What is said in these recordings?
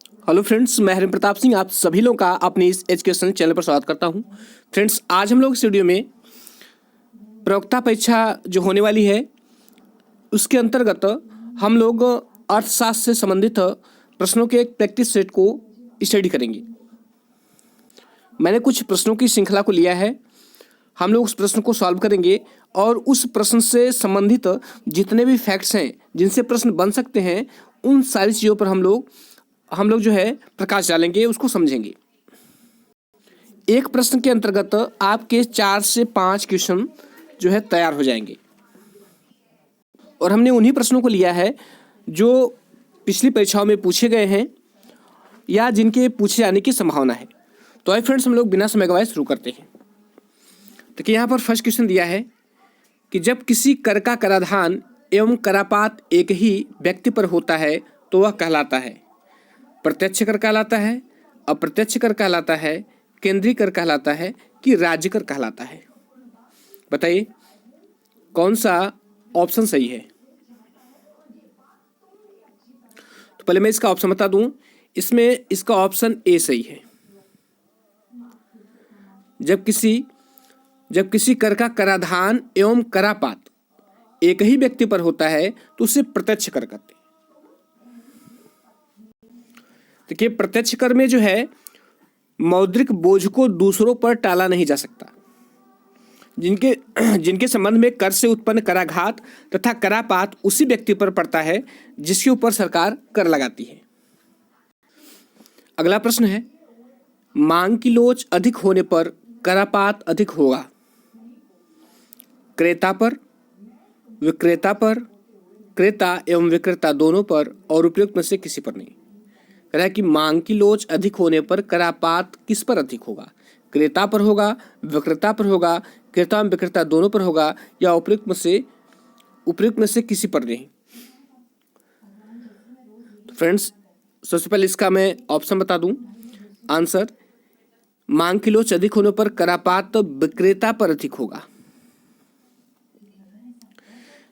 Hello friends, मैं हरिम प्रताप सिंह आप सभी लोगों का अपने इस एजुकेशन चैनल पर स्वागत करता हूं। फ्रेंड्स, आज हम लोग इस वीडियो में प्रवक्ता परीक्षा जो होने वाली है उसके अंतर्गत हम लोग अर्थशास्त्र से संबंधित प्रश्नों के एक प्रैक्टिस सेट को स्टडी करेंगे। मैंने कुछ प्रश्नों की श्रृंखला को लिया है। हम लोग उस प्रश्न को सॉल्व करेंगे और उस प्रश्न से संबंधित जितने भी फैक्ट्स हैं जिनसे प्रश्न बन सकते हैं उन सारी चीज़ों पर हम लोग जो है प्रकाश डालेंगे, उसको समझेंगे। एक प्रश्न के अंतर्गत आपके 4 से 5 क्वेश्चन जो है तैयार हो जाएंगे और हमने उन्हीं प्रश्नों को लिया है जो पिछली परीक्षाओं में पूछे गए हैं या जिनके पूछे जाने की संभावना है। तो आइए फ्रेंड्स, हम लोग बिना समय गवाए शुरू करते हैं। देखिए, यहाँ पर फर्स्ट क्वेश्चन दिया है कि जब किसी कर का कराधान एवं करापात एक ही व्यक्ति पर होता है तो वह कहलाता है प्रत्यक्ष कर कहलाता है, अप्रत्यक्ष कर कहलाता है, केंद्रीय कर कहलाता है कि राज्य कर कहलाता है। बताइए कौन सा ऑप्शन सही है। तो पहले मैं इसका ऑप्शन बता दूं। इसमें इसका ऑप्शन ए सही है। जब किसी कर का कराधान एवं करापात एक ही व्यक्ति पर होता है तो उसे प्रत्यक्ष कर कहते हैं। देखिए, प्रत्यक्ष कर में जो है मौद्रिक बोझ को दूसरों पर टाला नहीं जा सकता। जिनके संबंध में कर से उत्पन्न कराघात तथा करापात उसी व्यक्ति पर पड़ता है जिसके ऊपर सरकार कर लगाती है। अगला प्रश्न है, मांग की लोच अधिक होने पर करापात अधिक होगा क्रेता पर, विक्रेता पर, क्रेता एवं विक्रेता दोनों पर और उपयुक्त में से किसी पर नहीं। कह रहा है कि मांग की लोच अधिक होने पर करापात किस पर अधिक होगा? क्रेता पर होगा, विक्रेता पर होगा, क्रेता एवं विक्रेता दोनों पर होगा या उपयुक्त में से किसी पर नहीं। तो फ्रेंड्स, सबसे पहले इसका मैं ऑप्शन बता दूं। आंसर, मांग की लोच अधिक होने पर करापात तो विक्रेता पर अधिक होगा।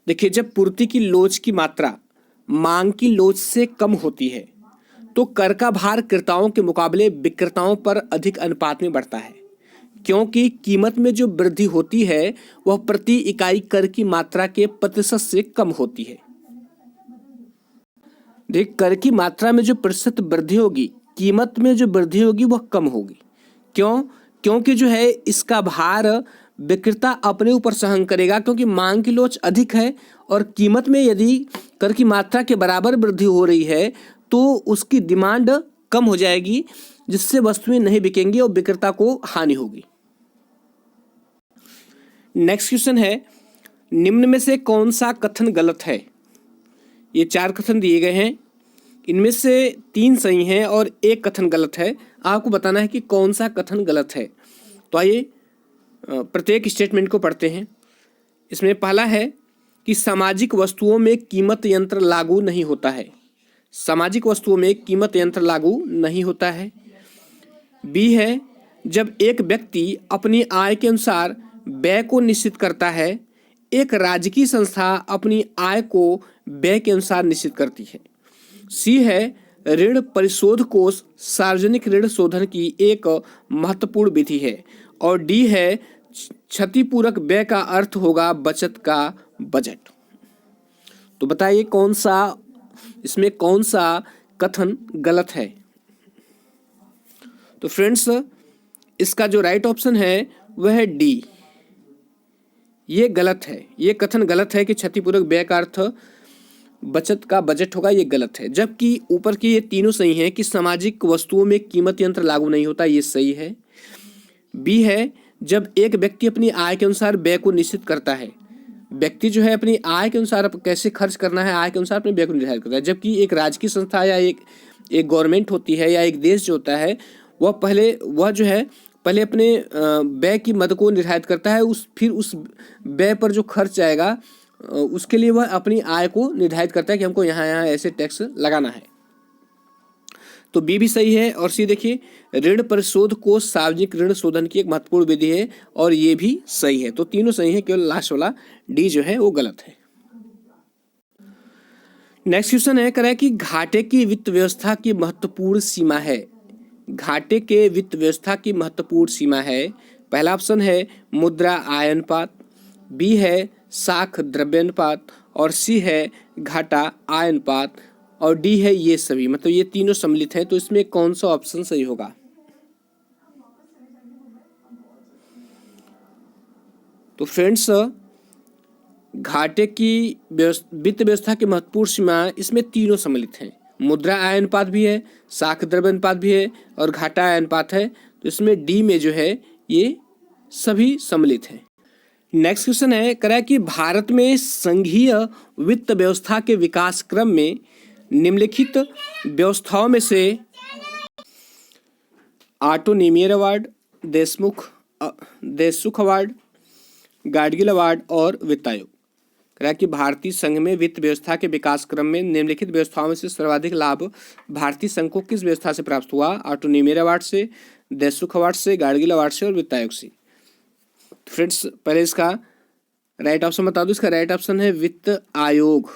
देखिए, जब पूर्ति की लोच की मात्रा मांग की लोच से कम होती है तो कर का भार क्रेताओं के मुकाबले विक्रेताओं पर अधिक अनुपात में बढ़ता है, क्योंकि कीमत में जो वृद्धि होती है वह प्रति इकाई कर की मात्रा के प्रतिशत से कम होती है। देख, कर की मात्रा में जो प्रतिशत वृद्धि होगी, कीमत में जो वृद्धि होगी वह कम होगी। क्यों? क्योंकि जो है इसका भार विक्रेता अपने ऊपर सहन करेगा, क्योंकि मांग की लोच अधिक है और कीमत में यदि कर की मात्रा के बराबर वृद्धि हो रही है तो उसकी डिमांड कम हो जाएगी, जिससे वस्तुएं नहीं बिकेंगी और विक्रेता को हानि होगी। नेक्स्ट क्वेश्चन है, निम्न में से कौन सा कथन गलत है? ये 4 कथन दिए गए हैं, इनमें से 3 सही हैं और 1 कथन गलत है। आपको बताना है कि कौन सा कथन गलत है। तो आइए प्रत्येक स्टेटमेंट को पढ़ते हैं। इसमें पहला है कि सामाजिक वस्तुओं में कीमत यंत्र लागू नहीं होता है। सामाजिक वस्तुओं में कीमत यंत्र लागू नहीं होता है। बी है, जब एक व्यक्ति अपनी आय के अनुसार व्यय को निश्चित करता है, एक राजकीय संस्था अपनी आय को व्यय के अनुसार निश्चित करती है। सी है, ऋण परिशोध कोष सार्वजनिक ऋण शोधन की एक महत्वपूर्ण विधि है। और डी है, क्षतिपूरक व्यय का अर्थ होगा बचत का बजट। तो बताइए इसमें कौन सा कथन गलत है? तो फ्रेंड्स, इसका जो राइट ऑप्शन है वह है डी। ये गलत है, ये कथन गलत है कि क्षतिपूरक व्यय का अर्थ बचत का बजट होगा, ये गलत है। जबकि ऊपर की ये तीनों सही हैं कि सामाजिक वस्तुओं में कीमत यंत्र लागू नहीं होता, ये सही है। बी है, जब एक व्यक्ति अपनी आय के अनुसार व्यय को निश्चित करता है, व्यक्ति जो है अपनी आय के अनुसार कैसे खर्च करना है, आय के अनुसार अपने व्यय को निर्धारित करता है। जबकि एक राजकीय संस्था या एक गवर्नमेंट होती है या एक देश जो होता है वह जो है पहले अपने व्यय की मद को निर्धारित करता है, फिर उस व्यय पर जो खर्च आएगा उसके लिए वह अपनी आय को निर्धारित करता है कि हमको यहाँ ऐसे टैक्स लगाना है। तो बी भी सही है। और सी देखिए, ऋण परिशोध को सार्वजनिक ऋण शोधन की एक महत्वपूर्ण विधि है और ये भी सही है। तो तीनों सही है, केवल लास्ट वाला डी जो है वो गलत है। नेक्स्ट क्वेश्चन है, कह रहा है कि घाटे की वित्त व्यवस्था की महत्वपूर्ण सीमा है। घाटे के वित्त व्यवस्था की महत्वपूर्ण सीमा है। पहला ऑप्शन है मुद्रा आय अनुपात, बी है साख द्रव्य अनुपात, और सी है घाटा आय अनुपात, और डी है ये सभी। मतलब ये तीनों सम्मिलित हैं, तो इसमें कौन सा ऑप्शन सही होगा? तो फ्रेंड्स, घाटे की वित्त व्यवस्था की महत्वपूर्ण सीमा इसमें तीनों सम्मिलित हैं। मुद्रा आय अनुपात भी है, साख द्रव्य अनुपात भी है, और घाटा आय अनुपात है। तो इसमें डी में जो है ये सभी सम्मिलित हैं। नेक्स्ट क्वेश्चन है, कह रहा है कि भारत में संघीय वित्त व्यवस्था के विकास क्रम में निम्नलिखित व्यवस्थाओं में से ऑटोनोमियर award, Deshmukh award, Gadgil award और वित्त आयोग। कह रहा है कि भारतीय संघ में वित्त व्यवस्था के विकास क्रम में निम्नलिखित व्यवस्थाओं में से सर्वाधिक लाभ भारतीय संघ को किस व्यवस्था से प्राप्त हुआ? ऑटोनोमियर अवार्ड से, देशमुख अवार्ड से, गाडगिल अवार्ड से और वित्त आयोग से। फ्रेंड्स, पहले इसका राइट ऑप्शन बता दो। इसका राइट ऑप्शन है वित्त आयोग।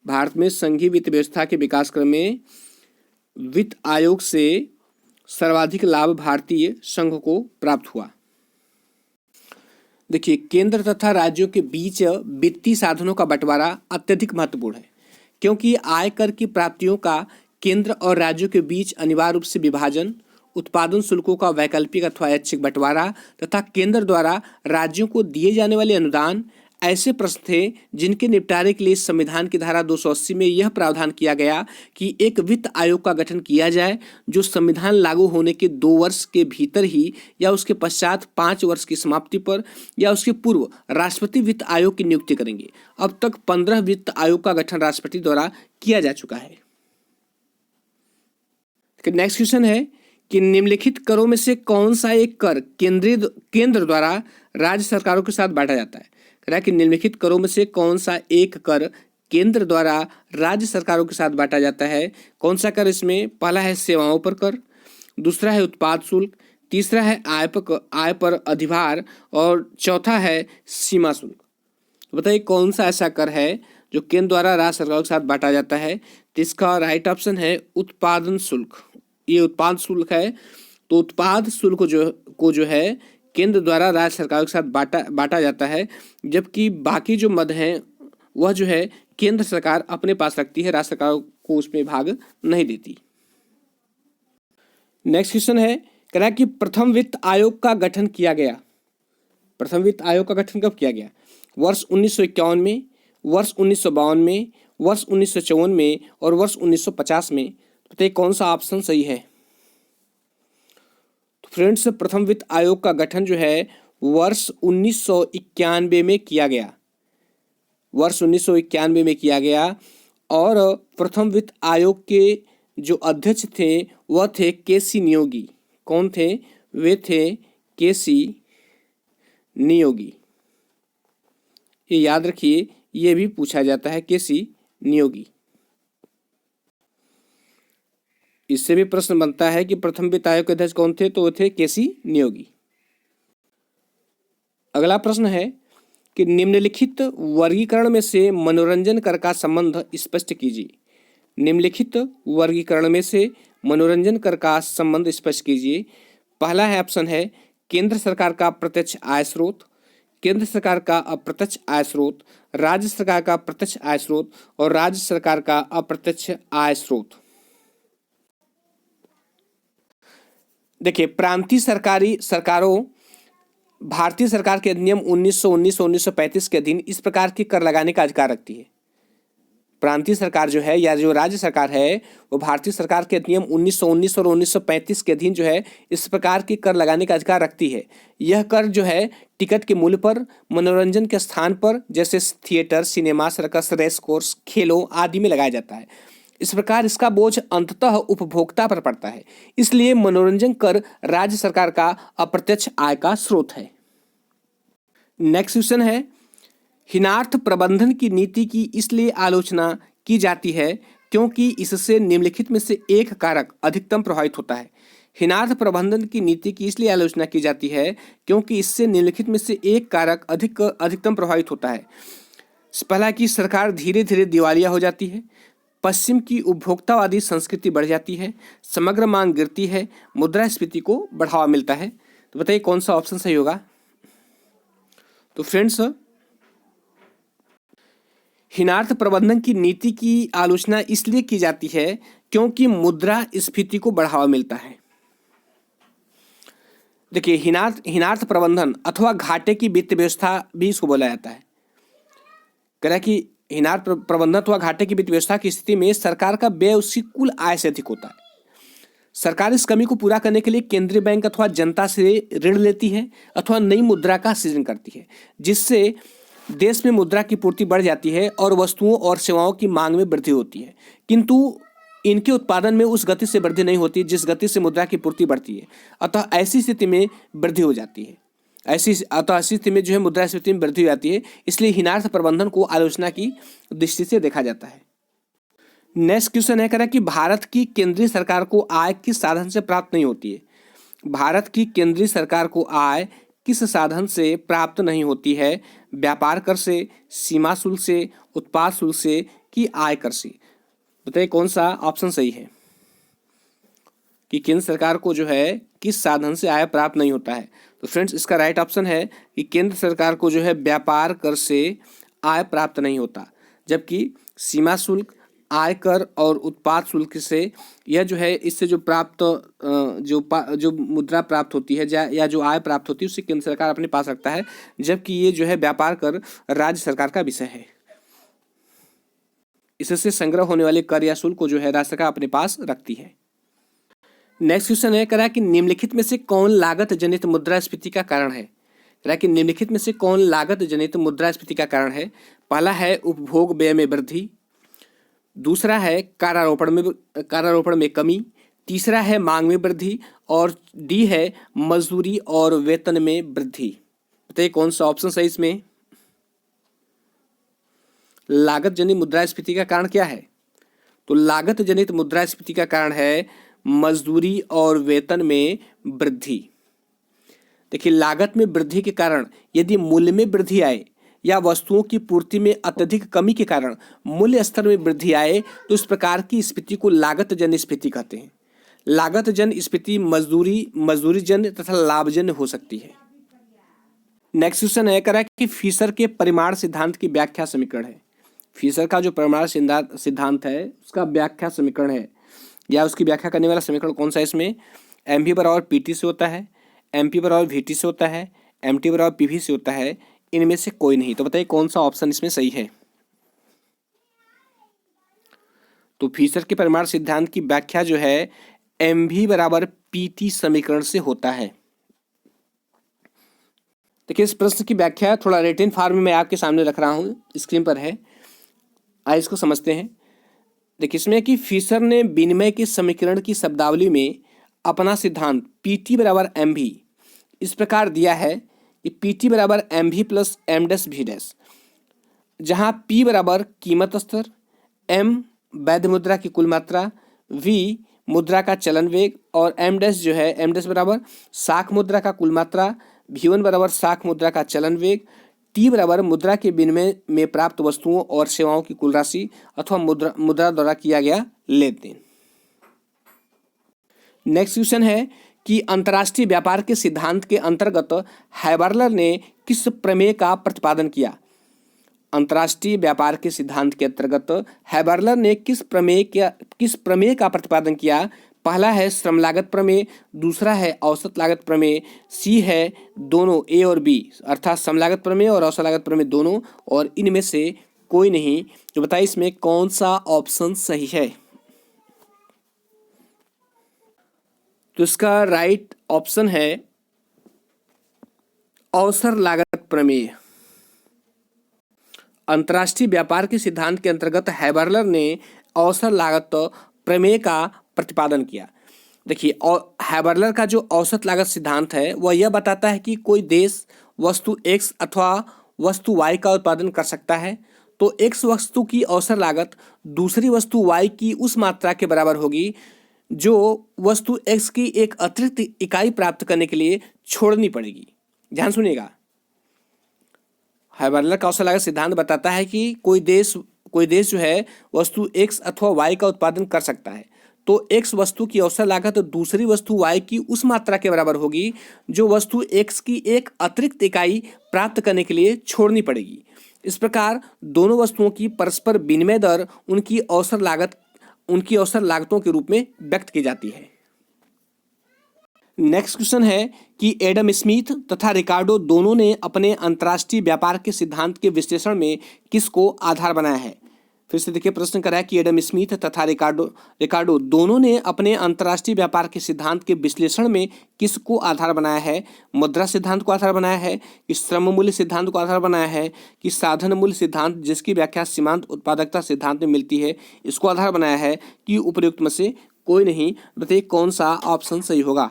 भारत में संघीय वित्त व्यवस्था के विकास क्रम में वित्त आयोग से सर्वाधिक लाभ भारतीय संघ को प्राप्त हुआ। देखिए, केंद्र तथा राज्यों के बीच वित्तीय साधनों का बंटवारा अत्यधिक महत्वपूर्ण है, क्योंकि आयकर की प्राप्तियों का केंद्र और राज्यों के बीच अनिवार्य रूप से विभाजन, उत्पादन शुल्कों का वैकल्पिक अथवा ऐच्छिक बंटवारा तथा केंद्र द्वारा राज्यों को दिए जाने वाले अनुदान ऐसे प्रश्न थे जिनके निपटारे के लिए संविधान की धारा 280 में यह प्रावधान किया गया कि एक वित्त आयोग का गठन किया जाए, जो संविधान लागू होने के 2 वर्ष के भीतर ही या उसके पश्चात 5 वर्ष की समाप्ति पर या उसके पूर्व राष्ट्रपति वित्त आयोग की नियुक्ति करेंगे। अब तक 15 वित्त आयोग का गठन राष्ट्रपति द्वारा किया जा चुका है। नेक्स्ट क्वेश्चन है कि निम्नलिखित करों में से कौन सा एक कर केंद्र द्वारा राज्य सरकारों के साथ बांटा जाता है? कह रहा है कि निम्नलिखित करों में से कौन सा एक कर केंद्र द्वारा राज्य सरकारों के साथ बांटा जाता है? कौन सा कर इसमें? पहला है सेवाओं पर कर, दूसरा है उत्पाद शुल्क, तीसरा है आय पर अधिभार, और चौथा है सीमा शुल्क। बताइए कौन सा ऐसा कर है जो केंद्र द्वारा राज्य सरकारों के साथ बांटा जाता है? तो इसका राइट ऑप्शन है उत्पादन शुल्क। ये उत्पाद शुल्क है। तो उत्पाद शुल्क जो है केंद्र द्वारा राज्य सरकारों के साथ बांटा जाता है, जबकि बाकी जो मद हैं वह जो है केंद्र सरकार अपने पास रखती है, राज्य सरकारों को उसमें भाग नहीं देती। नेक्स्ट क्वेश्चन है, कह रहा है कि प्रथम वित्त आयोग का गठन किया गया। प्रथम वित्त आयोग का गठन कब किया गया? वर्ष 1951 में, वर्ष 1952 में, वर्ष 1954 में और वर्ष 1950 में। तो कौन सा ऑप्शन सही है? तो फ्रेंड्स, प्रथम वित्त आयोग का गठन जो है वर्ष 1991 में किया गया। वर्ष 1991 में किया गया। और प्रथम वित्त आयोग के जो अध्यक्ष थे वह थे केसी नियोगी। कौन थे? वे थे केसी नियोगी। ये याद रखिए, ये भी पूछा जाता है, केसी नियोगी। इससे भी प्रश्न बनता है कि प्रथम वित्त आयोग के अध्यक्ष कौन थे? तो वो थे केसी नियोगी। अगला प्रश्न है कि निम्नलिखित वर्गीकरण में से मनोरंजन कर का संबंध स्पष्ट कीजिए। निम्नलिखित वर्गीकरण में से मनोरंजन कर का संबंध स्पष्ट कीजिए। पहला है ऑप्शन है केंद्र सरकार का प्रत्यक्ष आय स्रोत, केंद्र सरकार का अप्रत्यक्ष आय स्रोत, राज्य सरकार का प्रत्यक्ष आय स्रोत और राज्य सरकार का अप्रत्यक्ष आय स्रोत। देखिए, प्रांतीय सरकारों भारतीय सरकार के अधिनियम 1919 और 1935 के अधीन इस प्रकार के कर लगाने का अधिकार रखती है। प्रांतीय सरकार जो है या जो राज्य सरकार है वो भारतीय सरकार के अधिनियम 1919 और 1935 के अधीन जो है इस प्रकार के कर लगाने का अधिकार रखती है। यह कर जो है टिकट के मूल्य पर, मनोरंजन के स्थान पर जैसे theatre, cinema, circus, race course, खेलों आदि में लगाया जाता है। इस प्रकार इसका बोझ अंततः उपभोक्ता पर पड़ता है। इसलिए मनोरंजन कर राज्य सरकार का अप्रत्यक्ष आय का स्रोत है। नेक्स्ट क्वेश्चन है, हिनार्थ प्रबंधन की नीति की इसलिए आलोचना की जाती है क्योंकि इससे निम्नलिखित में से एक कारक अधिकतम प्रभावित होता है। हिनार्थ प्रबंधन की नीति की इसलिए आलोचना की जाती है क्योंकि इससे निम्नलिखित में से एक कारक अधिकतम प्रभावित होता है। पहला कि सरकार धीरे धीरे दिवालिया हो जाती है, पश्चिम की उपभोक्तावादी संस्कृति बढ़ जाती है, समग्र मांग गिरती है, मुद्रास्फीति को बढ़ावा मिलता है। तो बताइए कौन सा ऑप्शन सही होगा। तो फ्रेंड्स, हीनार्थ प्रबंधन की नीति की आलोचना इसलिए की जाती है क्योंकि मुद्रास्फीति को बढ़ावा मिलता है। देखिए, हीनार्थ प्रबंधन अथवा घाटे की वित्त व्यवस्था भी इसको बोला जाता है। कह रहा है कि हीनार्थ प्रबंधन अथवा घाटे की वित्त व्यवस्था की स्थिति में सरकार का व्यय उसकी कुल आय से अधिक होता है। सरकार इस कमी को पूरा करने के लिए केंद्रीय बैंक अथवा जनता से ऋण लेती है अथवा नई मुद्रा का सृजन करती है, जिससे देश में मुद्रा की पूर्ति बढ़ जाती है और वस्तुओं और सेवाओं की मांग में वृद्धि होती है, किंतु इनके उत्पादन में उस गति से वृद्धि नहीं होती जिस गति से मुद्रा की पूर्ति बढ़ती है। अतः ऐसी स्थिति में वृद्धि हो जाती है, ऐसी स्थिति में जो है मुद्रास्फीति में वृद्धि हो जाती है। इसलिए हीनार्थ प्रबंधन को आलोचना की दृष्टि से देखा जाता है। नेक्स्ट क्वेश्चन है, कह रहा है कि भारत की केंद्रीय सरकार को आय किस साधन से प्राप्त नहीं होती है। भारत की केंद्रीय सरकार को आय किस साधन से प्राप्त नहीं होती है। व्यापार कर से, सीमा शुल्क से, उत्पाद शुल्क से कि आय कर से। बताइए कौन सा ऑप्शन सही है कि केंद्र सरकार को जो है किस साधन से आय प्राप्त नहीं होता है। तो फ्रेंड्स, इसका राइट ऑप्शन है कि केंद्र सरकार को जो है व्यापार कर से आय प्राप्त नहीं होता, जबकि सीमा शुल्क, आय कर और उत्पाद शुल्क से यह जो है इससे जो प्राप्त जो मुद्रा प्राप्त होती है या जो आय प्राप्त होती है उससे केंद्र सरकार अपने पास रखता है, जबकि ये जो है व्यापार कर राज्य सरकार का विषय है। इससे संग्रह होने वाले कर या शुल्क को जो है राज्य सरकार अपने पास रखती है। नेक्स्ट क्वेश्चन है, कह रहा है कि निम्नलिखित में से कौन लागत जनित मुद्रास्फीति का कारण है। कह रहा है कि निम्नलिखित में से कौन लागत जनित मुद्रास्फीति का कारण है। पहला है उपभोग व्यय में वृद्धि, दूसरा है कारारोपण में कमी, तीसरा है मांग में वृद्धि और डी है मजदूरी और वेतन में वृद्धि। बताइए कौन सा ऑप्शन सही इसमें। लागत जनित मुद्रास्फीति का कारण क्या है। तो लागत जनित मुद्रास्फीति का कारण है मजदूरी और वेतन में वृद्धि। देखिए, लागत में वृद्धि के कारण यदि मूल्य में वृद्धि आए या वस्तुओं की पूर्ति में अत्यधिक कमी के कारण मूल्य स्तर में वृद्धि आए तो इस प्रकार की स्फीति को लागत जन्य स्फीति कहते हैं। लागत जन्य स्फीति मजदूरी जन्य तथा लाभजन्य हो सकती है। नेक्स्ट क्वेश्चन है, कह रहा है कि फिशर के परिमाण सिद्धांत की व्याख्या समीकरण है। फिशर का जो परिमाण सिद्धांत है उसका व्याख्या समीकरण है या उसकी व्याख्या करने वाला समीकरण कौन सा है इसमें। एम पी बराबर पी टी से होता है, एम पी बराबर वी टी से होता है, एम टी बराबर पी वी से होता है, इनमें से कोई नहीं। तो बताइए कौन सा ऑप्शन इसमें सही है। तो फिशर के परिमाण सिद्धांत की व्याख्या जो है एम वी बराबर पी टी समीकरण से होता है। देखिए, इस प्रश्न की व्याख्या थोड़ा रिटन फॉर्म में मैं आपके सामने रख रहा हूं, स्क्रीन पर है, आइए इसको समझते हैं। देखिए, इसमें कि फिशर ने विनिमय के समीकरण की शब्दावली में अपना सिद्धांत पी टी बराबर एम वी इस प्रकार दिया है कि पी टी बराबर M V plus M dash V dash, जहाँ पी बराबर कीमत स्तर, एम वैध मुद्रा की कुल मात्रा, वी मुद्रा का चलन वेग और एम डैश जो है एम डैश बराबर साख मुद्रा का कुल मात्रा, वी वन बराबर साख मुद्रा का चलन वेग, टी बराबर मुद्रा के विनिमय में प्राप्त वस्तुओं और सेवाओं की कुल राशि अथवा मुद्रा द्वारा किया गया लेन देन। नेक्स्ट क्वेश्चन है कि अंतर्राष्ट्रीय व्यापार के सिद्धांत के अंतर्गत हैबर्लर ने किस प्रमेय का प्रतिपादन किया। अंतर्राष्ट्रीय व्यापार के सिद्धांत के अंतर्गत हैबर्लर ने किस प्रमेय का प्रतिपादन किया। पहला है श्रम लागत प्रमेय, दूसरा है औसत लागत प्रमेय, सी है दोनों ए और बी अर्थात श्रम लागत प्रमेय और औसत लागत प्रमेय दोनों, और इनमें से कोई नहीं। तो बताइए इसमें कौन सा ऑप्शन सही है। तो इसका राइट ऑप्शन है औसत लागत प्रमेय। अंतर्राष्ट्रीय व्यापार के सिद्धांत के अंतर्गत हैबर्लर ने औसत लागत प्रमेय का प्रतिपादन किया। देखिए, हैबर्लर का जो औसत लागत सिद्धांत है वह यह बताता है कि कोई देश वस्तु X अथवा वस्तु Y का उत्पादन कर सकता है तो X वस्तु की औसत लागत दूसरी वस्तु Y की उस मात्रा के बराबर होगी जो वस्तु X की एक अतिरिक्त इकाई प्राप्त करने के लिए छोड़नी पड़ेगी। ध्यान सुनिएगा, हाइबरलर का औसत लागत सिद्धांत बताता है कि कोई देश जो है वस्तु x अथवा y का उत्पादन कर सकता है, तो x वस्तु की औसत लागत दूसरी वस्तु y की उस मात्रा के बराबर होगी जो वस्तु x की एक अतिरिक्त इकाई प्राप्त करने के लिए छोड़नी पड़ेगी। इस प्रकार दोनों वस्तुओं की परस्पर विनिमय दर उनकी औसत लागतों के रूप में व्यक्त की जाती है। नेक्स्ट क्वेश्चन है कि एडम स्मिथ तथा रिकार्डो दोनों ने अपने अंतर्राष्ट्रीय व्यापार के सिद्धांत के विश्लेषण में किसको आधार बनाया है। फिर से देखिए, प्रश्न करा है कि एडम स्मिथ तथा रिकार्डो दोनों ने अपने अंतर्राष्ट्रीय व्यापार के सिद्धांत के विश्लेषण में किसको आधार बनाया है। मुद्रा सिद्धांत को आधार बनाया है, कि श्रम मूल्य सिद्धांत को आधार बनाया है, कि साधन मूल्य सिद्धांत जिसकी व्याख्या सीमांत उत्पादकता सिद्धांत में मिलती है इसको आधार बनाया है, कि उपयुक्त में से कोई नहीं। बताइए कौन सा ऑप्शन सही होगा।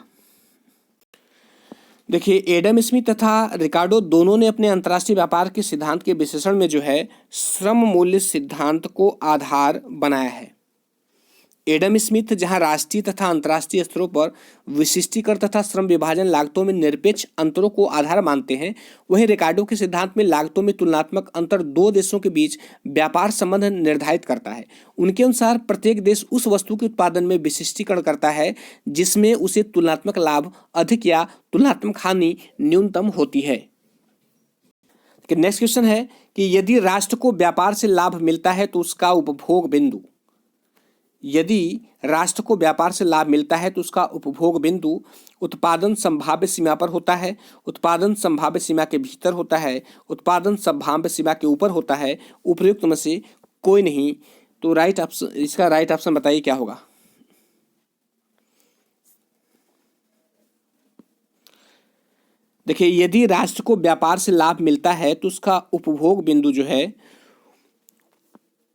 देखिए, एडम स्मिथ तथा रिकार्डो दोनों ने अपने अंतर्राष्ट्रीय व्यापार के सिद्धांत के विश्लेषण में जो है श्रम मूल्य सिद्धांत को आधार बनाया है। एडम स्मिथ जहां राष्ट्रीय तथा अंतर्राष्ट्रीय स्तरों पर विशिष्टीकरण तथा श्रम विभाजन लागतों में निरपेक्ष अंतरों को आधार मानते हैं, वहीं रिकार्डो के सिद्धांत में लागतों में तुलनात्मक अंतर दो देशों के बीच व्यापार संबंध निर्धारित करता है। उनके अनुसार प्रत्येक देश उस वस्तु के उत्पादन में विशिष्टीकरण करता है जिसमें उसे तुलनात्मक लाभ अधिक या तुलनात्मक हानि न्यूनतम होती है। नेक्स्ट क्वेश्चन है कि यदि राष्ट्र को व्यापार से लाभ मिलता है तो उसका उपभोग बिंदु, यदि राष्ट्र को व्यापार से लाभ मिलता है तो उसका उपभोग बिंदु उत्पादन संभाव्य सीमा पर होता है, उत्पादन संभाव्य सीमा के भीतर होता है, उत्पादन संभाव्य सीमा के ऊपर होता है, उपयुक्त में से कोई नहीं। तो राइट ऑप्शन, इसका राइट ऑप्शन बताइए क्या होगा। देखिए, यदि राष्ट्र को व्यापार से लाभ मिलता है तो उसका उपभोग बिंदु जो है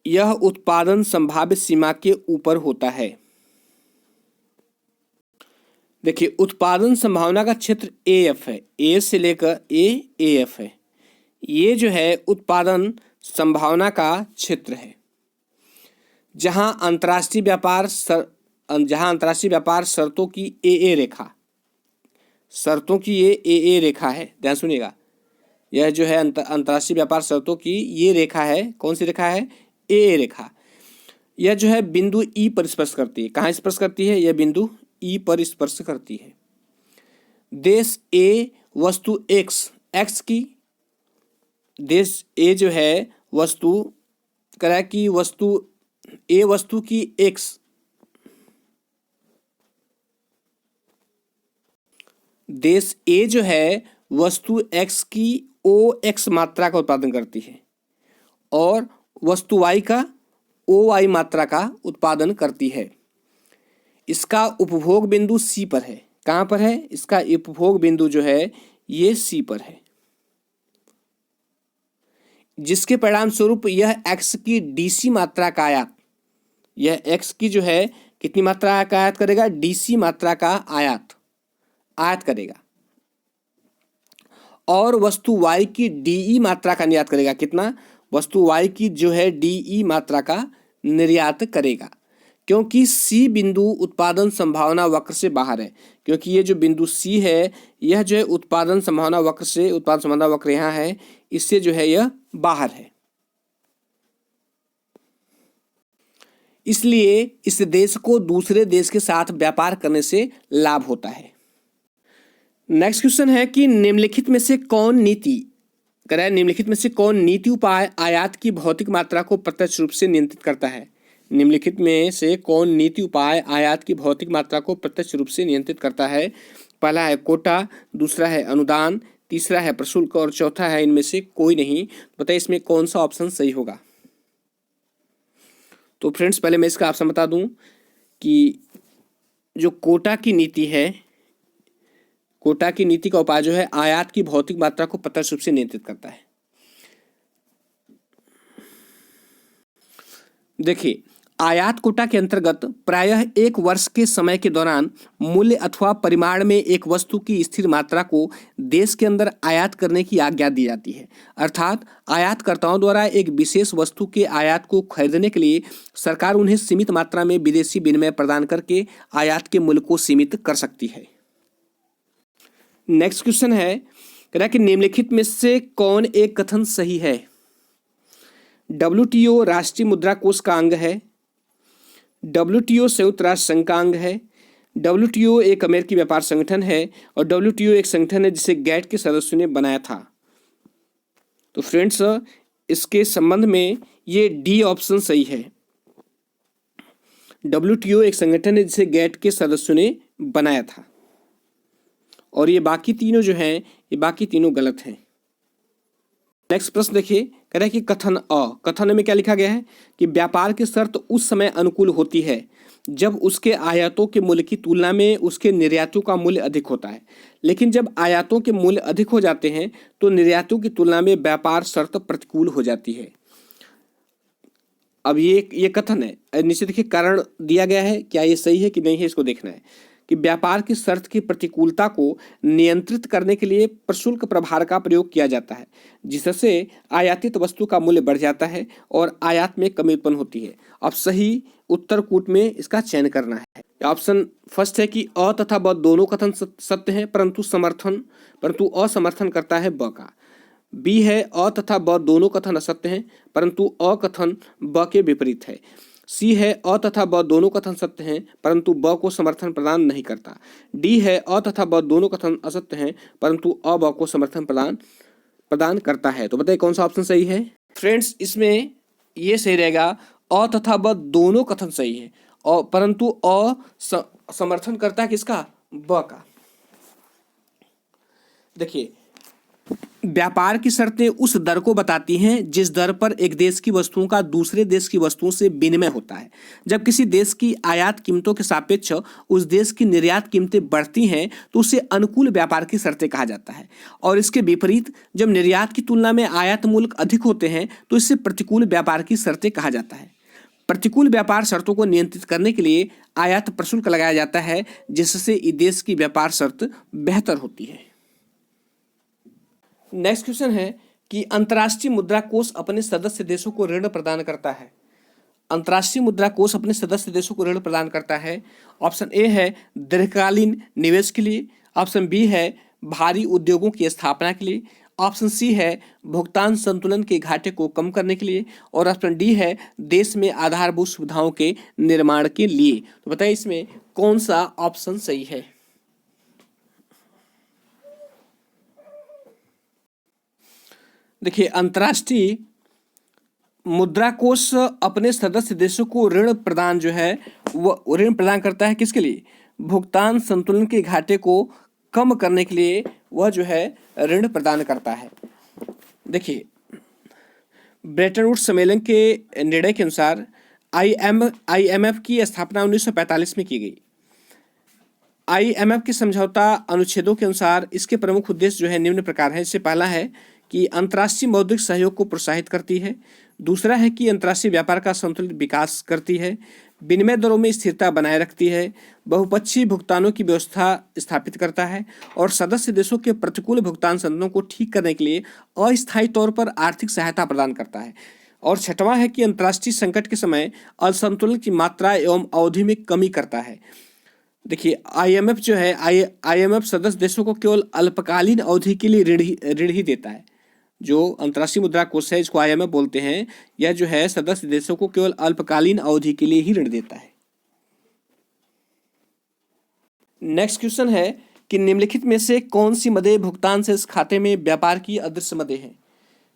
यह उत्पादन संभाव्य सीमा के ऊपर होता है। देखिए, उत्पादन संभावना का क्षेत्र AF है, A से लेकर AF है, ये जो है उत्पादन संभावना का क्षेत्र है। जहां अंतर्राष्ट्रीय व्यापार शर्तों की AA रेखा है, ध्यान सुनिएगा, यह जो है अंतर्राष्ट्रीय व्यापार शर्तों की ये रेखा है, कौन सी रेखा है, AA रेखा। यह जो है बिंदु E पर स्पर्श करती है। कहाँ स्पर्श करती है, यह बिंदु E पर स्पर्श करती है। देश A वस्तु X की, देश A जो है वस्तु करा कि वस्तु A वस्तु की X, देश A जो है वस्तु X की OX मात्रा का उत्पादन करती है और वस्तु Y का OY मात्रा का उत्पादन करती है। इसका उपभोग बिंदु C पर है। कहाँ पर है, इसका उपभोग बिंदु जो है ये C पर है, जिसके परिणाम स्वरूप यह X की DC मात्रा का आयात, यह X की जो है कितनी मात्रा का आयात करेगा, DC मात्रा का आयात करेगा, और वस्तु Y की DE मात्रा का निर्यात करेगा। कितना, वस्तु Y की जो है DE मात्रा का निर्यात करेगा, क्योंकि C बिंदु उत्पादन संभावना वक्र से बाहर है। क्योंकि ये जो बिंदु C है यह जो है उत्पादन संभावना वक्र यहाँ है, इससे जो है यह बाहर है, इसलिए इस देश को दूसरे देश के साथ व्यापार करने से लाभ होता है। नेक्स्ट क्वेश्चन है कि निम्नलिखित में से कौन नीति उपाय आयात की भौतिक मात्रा को प्रत्यक्ष रूप से नियंत्रित करता है। निम्नलिखित में से कौन नीति उपाय आयात की भौतिक मात्रा को प्रत्यक्ष रूप से नियंत्रित करता है। पहला है कोटा, दूसरा है अनुदान, तीसरा है प्रशुल्क और चौथा है इनमें से कोई नहीं। बताइए इसमें कौन सा ऑप्शन सही होगा। तो फ्रेंड्स, पहले मैं इसका ऑप्शन बता दूं कि जो कोटा की नीति है, कोटा की नीति का उपाय जो है आयात की भौतिक मात्रा को प्रत्यक्ष रूप से नियंत्रित करता है। देखिए, आयात कोटा के अंतर्गत प्रायः एक वर्ष के समय के दौरान मूल्य अथवा परिमाण में एक वस्तु की स्थिर मात्रा को देश के अंदर आयात करने की आज्ञा दी जाती है। अर्थात आयातकर्ताओं द्वारा एक विशेष वस्तु के आयात को खरीदने के लिए सरकार उन्हें सीमित मात्रा में विदेशी विनिमय प्रदान करके आयात के मूल्य को सीमित कर सकती है। नेक्स्ट क्वेश्चन है कह रहा है कि निम्नलिखित में से कौन एक कथन सही है। WTO राष्ट्रीय मुद्रा कोष का अंग है, WTO संयुक्त राष्ट्र संघ का अंग है, WTO एक अमेरिकी व्यापार संगठन है और WTO एक संगठन है जिसे गैट के सदस्यों ने बनाया था। तो फ्रेंड्स, इसके संबंध में ये डी ऑप्शन सही है। WTO एक संगठन है जिसे गैट के सदस्यों ने बनाया था, और ये बाकी तीनों जो हैं, ये बाकी तीनों गलत हैं। नेक्स्ट प्रश्न देखिए, कह रहा है कि कथन में क्या लिखा गया है कि व्यापार की शर्त उस समय अनुकूल होती है जब उसके आयातों के मूल्य की तुलना में उसके निर्यातों का मूल्य अधिक होता है, लेकिन जब आयातों के मूल्य अधिक हो जाते हैं तो निर्यातों की तुलना में व्यापार शर्त प्रतिकूल हो जाती है। अब ये कथन है, नीचे देखिए कारण दिया गया है, क्या ये सही है कि नहीं है, इसको देखना है कि व्यापार की शर्त की प्रतिकूलता को नियंत्रित करने के लिए प्रशुल्क प्रभार का प्रयोग किया जाता है, जिससे आयातित वस्तु का मूल्य बढ़ जाता है और आयात में कमी उत्पन्न होती है। अब सही उत्तर कूट में इसका चयन करना है। ऑप्शन फर्स्ट है कि अ तथा ब दोनों कथन सत्य हैं परंतु असमर्थन करता है ब का। बी है अ तथा ब दोनों कथन असत्य हैं परंतु अ कथन ब के विपरीत है। सी है अ तथा ब दोनों कथन सत्य हैं परंतु ब को समर्थन प्रदान नहीं करता। डी है अ तथा ब दोनों कथन असत्य हैं परंतु अ ब को समर्थन प्रदान करता है। तो बताइए कौन सा ऑप्शन सही है। फ्रेंड्स, इसमें ये सही रहेगा, अ तथा ब दोनों कथन सही है और परंतु अ समर्थन करता है किसका, ब का। देखिए, व्यापार की शर्तें उस दर को बताती हैं जिस दर पर एक देश की वस्तुओं का दूसरे देश की वस्तुओं से विनिमय होता है। जब किसी देश की आयात कीमतों के सापेक्ष उस देश की निर्यात कीमतें बढ़ती हैं तो उसे अनुकूल व्यापार की शर्तें कहा जाता है, और इसके विपरीत जब निर्यात की तुलना में आयात मूल्य अधिक होते हैं तो इसे प्रतिकूल व्यापार की शर्तें कहा जाता है। प्रतिकूल व्यापार शर्तों को नियंत्रित करने के लिए आयात प्रशुल्क लगाया जाता है, जिससे इस देश की व्यापार शर्त बेहतर होती है। नेक्स्ट क्वेश्चन है कि अंतर्राष्ट्रीय मुद्रा कोष अपने सदस्य देशों को ऋण प्रदान करता है। अंतर्राष्ट्रीय मुद्रा कोष अपने सदस्य देशों को ऋण प्रदान करता है। ऑप्शन ए है दीर्घकालीन निवेश के लिए, ऑप्शन बी है भारी उद्योगों की स्थापना के लिए, ऑप्शन सी है भुगतान संतुलन के घाटे को कम करने के लिए, और ऑप्शन डी है देश में आधारभूत सुविधाओं के निर्माण के लिए। तो बताइए इसमें कौन सा ऑप्शन सही है। देखिए, अंतर्राष्ट्रीय मुद्रा कोष अपने सदस्य देशों को ऋण प्रदान जो है वो ऋण प्रदान करता है किसके लिए, भुगतान संतुलन के घाटे को कम करने के लिए वह जो है ऋण प्रदान करता है। देखिए, ब्रेटन वुड्स सम्मेलन के निर्णय के अनुसार IMF की स्थापना 1945 में की गई। IMF के समझौता अनुच्छेदों के अनुसार इसके प्रमुख उद्देश्य जो है निम्न प्रकार है। इससे पहला है कि अंतर्राष्ट्रीय मौद्रिक सहयोग को प्रोत्साहित करती है, दूसरा है कि अंतर्राष्ट्रीय व्यापार का संतुलित विकास करती है, विनिमय दरों में स्थिरता बनाए रखती है, बहुपक्षीय भुगतानों की व्यवस्था स्थापित करता है और सदस्य देशों के प्रतिकूल भुगतान संतुलन को ठीक करने के लिए अस्थायी तौर पर आर्थिक सहायता प्रदान करता है। और छठवां है कि अंतर्राष्ट्रीय संकट के समय असंतुलन की मात्रा एवं अवधि में कमी करता है। देखिए, IMF जो है IMF सदस्य देशों को केवल अल्पकालीन अवधि के लिए ऋण ही देता है। जो अंतर्राष्ट्रीय मुद्रा कोष है, इसको IMF बोलते हैं, यह जो है सदस्य देशों को केवल अल्पकालीन अवधि के लिए ही ऋण देता है। नेक्स्ट क्वेश्चन है कि निम्नलिखित में से कौन सी मदें भुगतान से इस खाते में व्यापार की अदृश्य मदें हैं।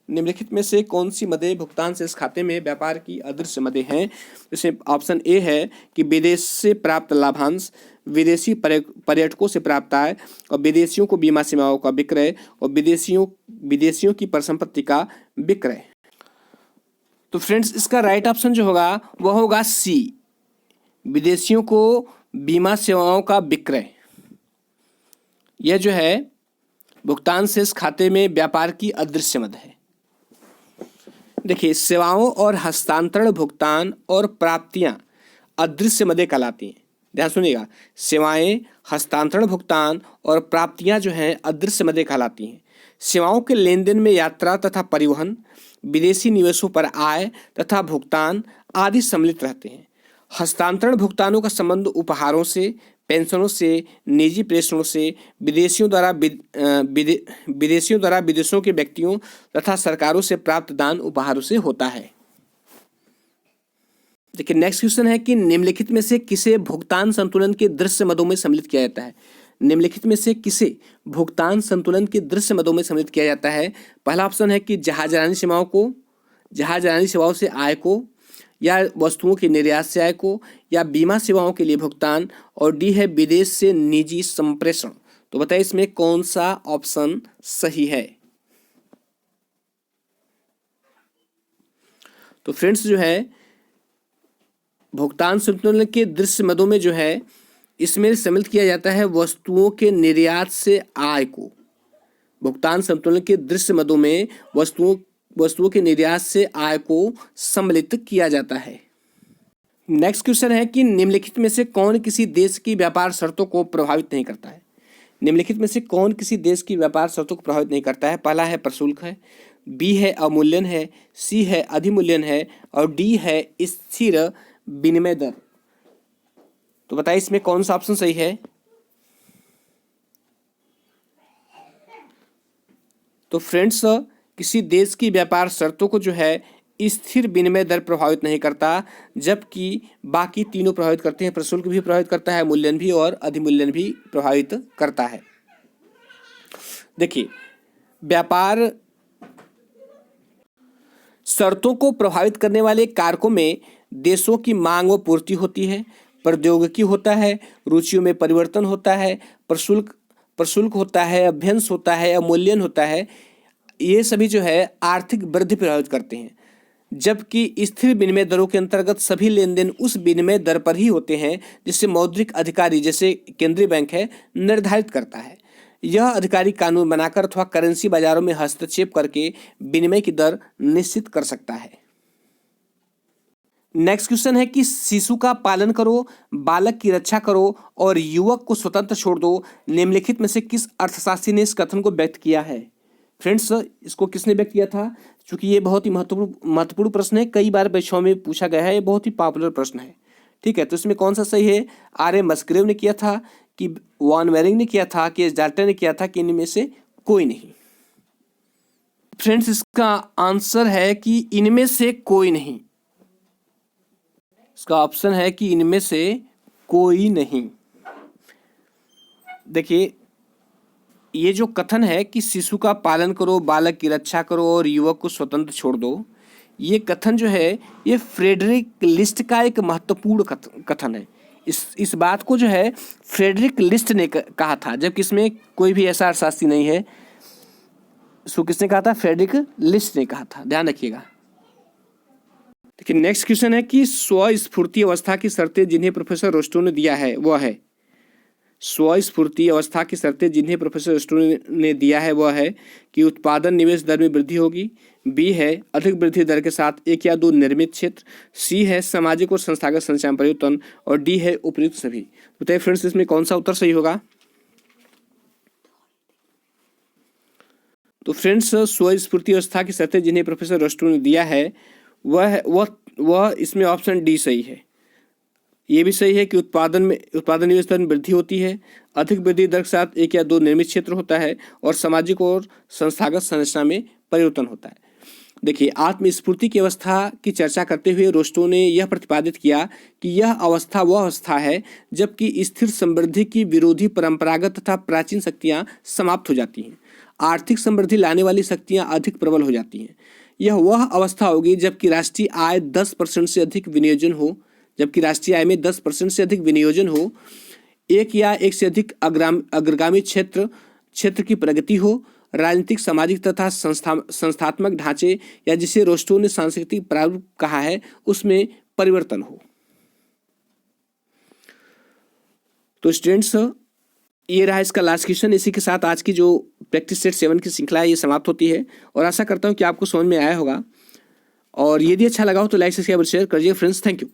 निम्नलिखित में से कौन सी मदें भुगतान से इस खाते में व्यापार की अदृश्य मदें हैं। जैसे ऑप्शन ए है कि विदेश से प्राप्त लाभांश, विदेशी पर्यटकों से प्राप्त आय और विदेशियों को बीमा सेवाओं का विक्रय और विदेशियों की परिसंपत्ति का विक्रय। तो फ्रेंड्स, इसका राइट ऑप्शन जो होगा वह होगा सी, विदेशियों को बीमा सेवाओं का विक्रय। यह जो है भुगतान से इस खाते में व्यापार की अदृश्य मद है। देखिए, सेवाओं और हस्तांतरण भुगतान और प्राप्तियां अदृश्य मदें कहलाती हैं। ध्यान सुनिएगा, सेवाएं, हस्तांतरण भुगतान और प्राप्तियां जो हैं अदृश्य मदें कहलाती हैं। सेवाओं के लेन देन में यात्रा तथा परिवहन, विदेशी निवेशों पर आय तथा भुगतान आदि सम्मिलित रहते हैं। हस्तांतरण भुगतानों का संबंध उपहारों से, पेंशनों से, निजी प्रेषणों से, विदेशियों द्वारा विदेशों के व्यक्तियों तथा सरकारों से प्राप्त दान उपहारों से होता है। देखिए नेक्स्ट क्वेश्चन है कि निम्नलिखित में से किसे भुगतान संतुलन के दृश्य मदों में सम्मिलित किया जाता है। निम्नलिखित में से किसे भुगतान संतुलन के दृश्य मदों में सम्मिलित किया जाता है। पहला ऑप्शन है कि जहाजरानी सेवाओं से आय को, या वस्तुओं के निर्यात से आय को, या बीमा सेवाओं के लिए भुगतान, और डी है विदेश से निजी संप्रेषण। तो बताइए इसमें कौन सा ऑप्शन सही है। तो फ्रेंड्स जो है भुगतान संतुलन के दृश्य मदों में जो है इसमें सम्मिलित किया जाता है वस्तुओं के निर्यात से आय को। भुगतान संतुलन के दृश्य मदों में वस्तुओं के निर्यात से आय को सम्मिलित किया जाता है। नेक्स्ट क्वेश्चन है कि निम्नलिखित में से कौन किसी देश की व्यापार शर्तों को प्रभावित नहीं करता है। निम्नलिखित में से कौन किसी देश की व्यापार शर्तों को प्रभावित नहीं करता है। पहला है प्रशुल्क है, बी है अवमूल्यन है, सी है अधिमूल्यन है, और डी है स्थिर विनिमय दर। तो बताइए इसमें कौन सा ऑप्शन सही है। तो फ्रेंड्स किसी देश की व्यापार शर्तों को जो है स्थिर विनिमय दर प्रभावित नहीं करता, जबकि बाकी तीनों प्रभावित करते हैं। प्रशुल्क भी प्रभावित करता है, मूल्यन भी और अधिमूल्यन भी प्रभावित करता है। देखिए व्यापार शर्तों को प्रभावित करने वाले कारकों में देशों की मांग व पूर्ति होती है, प्रौद्योगिकी होता है, रुचियों में परिवर्तन होता है, प्रशुल्क होता है, अभ्यंश होता है, अवमूल्यन होता है। ये सभी जो है आर्थिक वृद्धि प्रभावित करते हैं, जबकि स्थिर विनिमय दरों के अंतर्गत सभी लेन देन उस विनिमय दर पर ही होते हैं जिससे मौद्रिक अधिकारी जैसे केंद्रीय बैंक है निर्धारित करता है। यह अधिकारी कानून बनाकर अथवा करेंसी बाजारों में हस्तक्षेप करके विनिमय की दर निश्चित कर सकता है। नेक्स्ट क्वेश्चन है कि शिशु का पालन करो, बालक की रक्षा करो और युवक को स्वतंत्र छोड़ दो। निम्नलिखित में से किस अर्थशास्त्री ने इस कथन को व्यक्त किया है। फ्रेंड्स इसको किसने व्यक्त किया था। क्योंकि ये बहुत ही महत्वपूर्ण प्रश्न है, कई बार परीक्षाओं में पूछा गया है, ये बहुत ही पॉपुलर प्रश्न है। ठीक है, तो इसमें कौन सा सही है। आर.ए. मस्ग्रेव ने किया था, कि वॉन वेरिंग ने किया था, कि डाल्टन ने किया था, कि इनमें से कोई नहीं। फ्रेंड्स इसका आंसर है कि इनमें से कोई नहीं। इसका ऑप्शन है कि इनमें से कोई नहीं। देखिए ये जो कथन है कि शिशु का पालन करो, बालक की रक्षा करो और युवक को स्वतंत्र छोड़ दो, ये कथन जो है ये फ्रेडरिक लिस्ट का एक महत्वपूर्ण कथन है। इस बात को जो है फ्रेडरिक लिस्ट ने कहा था, जबकि इसमें कोई भी ऐसा अर्थशास्त्री नहीं है। इसको किसने कहा था। फ्रेडरिक लिस्ट ने कहा था, ध्यान रखिएगा। देखिए नेक्स्ट क्वेश्चन है कि स्वस्फूर्ति अवस्था की शर्तें जिन्हें प्रोफेसर रोस्टो ने दिया है वह है। स्वस्फूर्ति अवस्था की शर्तें जिन्हें प्रोफेसर रोस्टो ने दिया है वह है कि उत्पादन निवेश दर में वृद्धि होगी, बी है अधिक वृद्धि दर के साथ एक या दो निर्मित क्षेत्र, सी है सामाजिक और संस्थागत संचालन परिवर्तन, और डी है उपयुक्त सभी। बताइए फ्रेंड्स इसमें कौन सा उत्तर सही होगा। तो फ्रेंड्स स्वस्फूर्ति अवस्था की शर्तें जिन्हें प्रोफेसर रोस्टो ने दिया है वह इसमें ऑप्शन डी सही है। ये भी सही है कि उत्पादन निवेश दर में वृद्धि होती है, अधिक वृद्धि दर के साथ एक या दो निर्मित क्षेत्र होता है, और सामाजिक और संस्थागत संरचना में परिवर्तन होता है। देखिए आत्मस्फूर्ति की अवस्था की चर्चा करते हुए रोस्टो ने यह प्रतिपादित किया कि यह अवस्था वह अवस्था है जबकि स्थिर समृद्धि की विरोधी परंपरागत तथा प्राचीन शक्तियाँ समाप्त हो जाती हैं, आर्थिक समृद्धि लाने वाली शक्तियाँ अधिक प्रबल हो जाती हैं। यह वह अवस्था होगी जबकि राष्ट्रीय आय 10% से अधिक विनियोजन हो, जबकि राष्ट्रीय आय में 10% से अधिक विनियोजन हो, एक या एक से अधिक अग्रगामी क्षेत्र की प्रगति हो, राजनीतिक सामाजिक तथा संस्थात्मक ढांचे या जिसे रोस्टो ने सांस्कृतिक प्रारूप कहा है उसमें परिवर्तन हो। तो स्टूडेंट्स ये रहा इसका लास्ट क्वेश्चन। इसी के साथ आज की जो प्रैक्टिस सेट 7 की श्रृंखला है ये समाप्त होती है, और आशा करता हूँ कि आपको समझ में आया होगा। और यदि अच्छा लगा हो तो लाइक सब्सक्राइब और शेयर करिए फ्रेंड्स। Thank you.